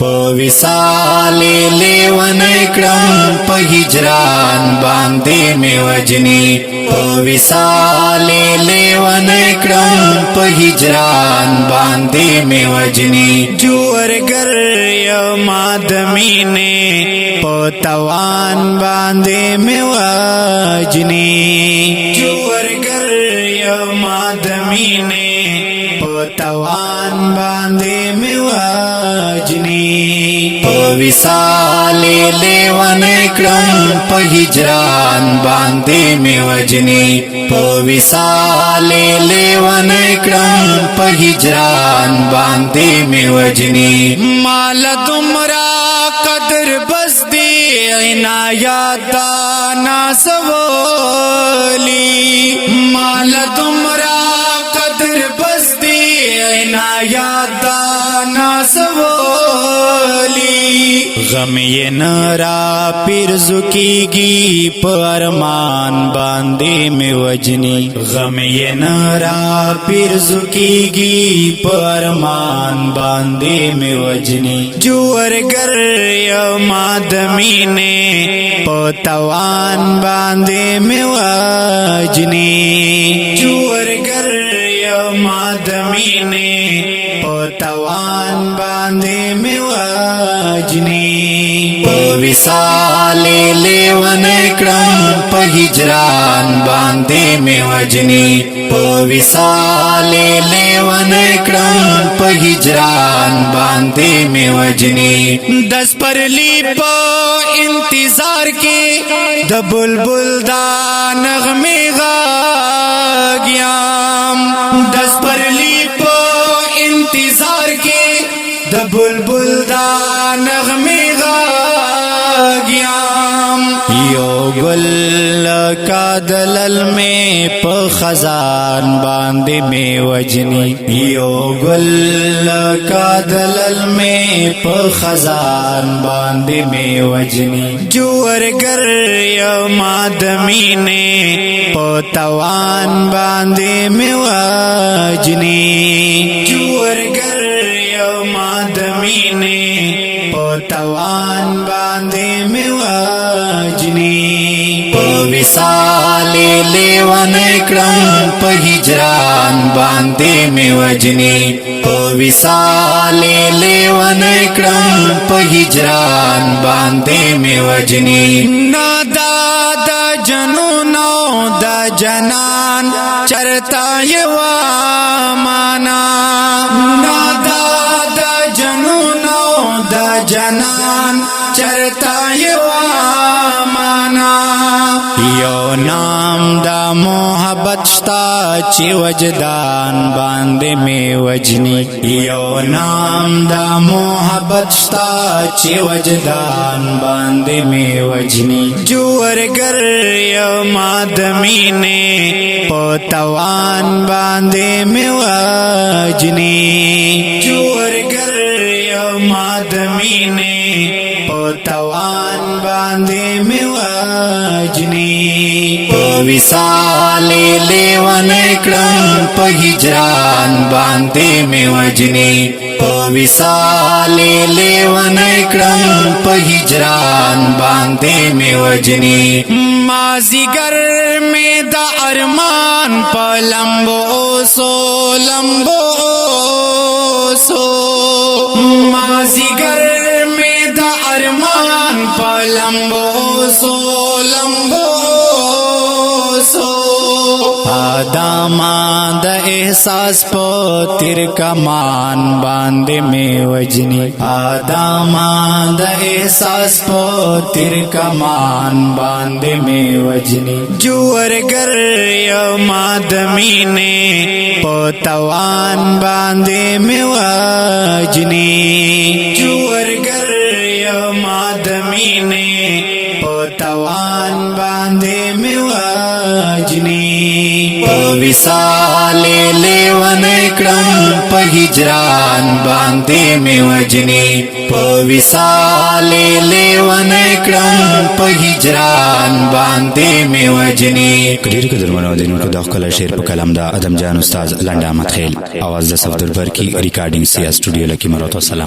په وصال لیونی کړم په هجران باندې مې وجني په وصال لیونی کړم په هجران باندې مې وجني جوړګر یما د مینې په توان باندې مې وجني جوړګر یما د مینې په توان باندې مې وجني په وصال لیونی کړم په هجران باندې مې وجني په وصال لیونی کړم په هجران باندې مې وجني مال دمرا قدر بس دی عنایات ناسولی مال دمرا قدر بس دی عنایات ناسولی غم یې نرا پیرزو کیږي په ارمان باندې مې وجني غم یې نرا پیرزو کیږي په ارمان باندې مې وجني جوړګر یما د مینې په توان باندې مې وجني جوړګر یما د مینې په توان باندې مې وجني په وصال لیونی کړم په هجران باندې مې وجني په وصال لیونی کړم په هجران باندې مې وجني دس پرلی په انتظار کې د بلبل دا نغمه غاګیام دس پرلی په انتظار کې د بلبل دا نغمه غاګیام یو گل کا دلل میں په خزان باندې مې وجني یو گل کا دلل میں په خزان باندې مې وجني جوړګر یما د مینې په توان باندې مې وجني جوړګر یما د مینې په توان باندې مې وجني په وصال لیونی کړم په هجران باندې مې وجني په وصال لیونی کړم په هجران باندې مې وجني نادا د جنونو د جنان چرتا یوا معنا نادا د جنونو د جنان چرتا یوا معنا یو نام دا محبت شتا چې وجدان باندې مې وجني یو نام دا محبت شتا چې وجدان باندې مې وجني جوړګر یما د مینې په توان باندې مې وجني جوړګر یما د مینې په توان باندې مې وجني په وصال لیونی کړم په هجران باندې مې وجني په وصال لیونی کړم په هجران باندې مې وجني مازیګر مې د ارمان په لمبو سو مازیګر مې د ارمان په لمبو سو آداما د احساس په تیر کمان باندې مې وجني آداما د احساس په تیر کمان باندې مې وجني جوړګر یما د مینې په توان باندې مې وجني جوړګر یما د مینې په توان باندې مې وجني په وصال لیونی کړم په هجران باندې مې وجني په وصال لیونی کړم په هجران باندې مې وجني ډیر قدرمنو دینونکو د خپل شعر په کلام د ادم جان استاد لنډه احمد خیل आवाज د صفدر برکی ریکارډینګ سیا سټوډیو لکی مراتو سلام